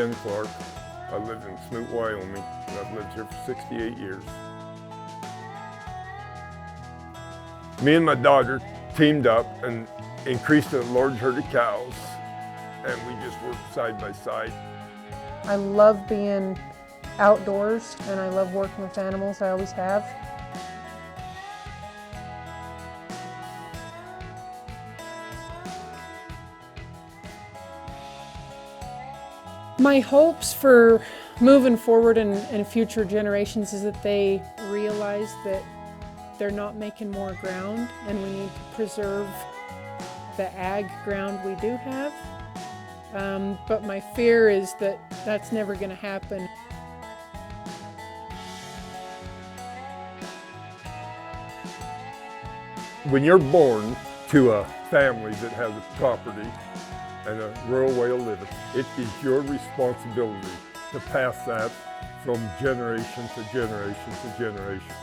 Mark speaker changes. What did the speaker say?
Speaker 1: Ken Clark. I live in Smoot, Wyoming, and I've lived here for 68 years. Me and my daughter teamed up and increased a large herd of cows, and we just worked side by side.
Speaker 2: I love being outdoors, and I love working with animals. I always have. My hopes for moving forward in future generations is that they realize that they're not making more ground, and we need to preserve the ag ground we do have. But my fear is that that's never going to happen.
Speaker 1: When you're born to a family that has a property and a rural way of living, it is your responsibility to pass that from generation to generation to generation.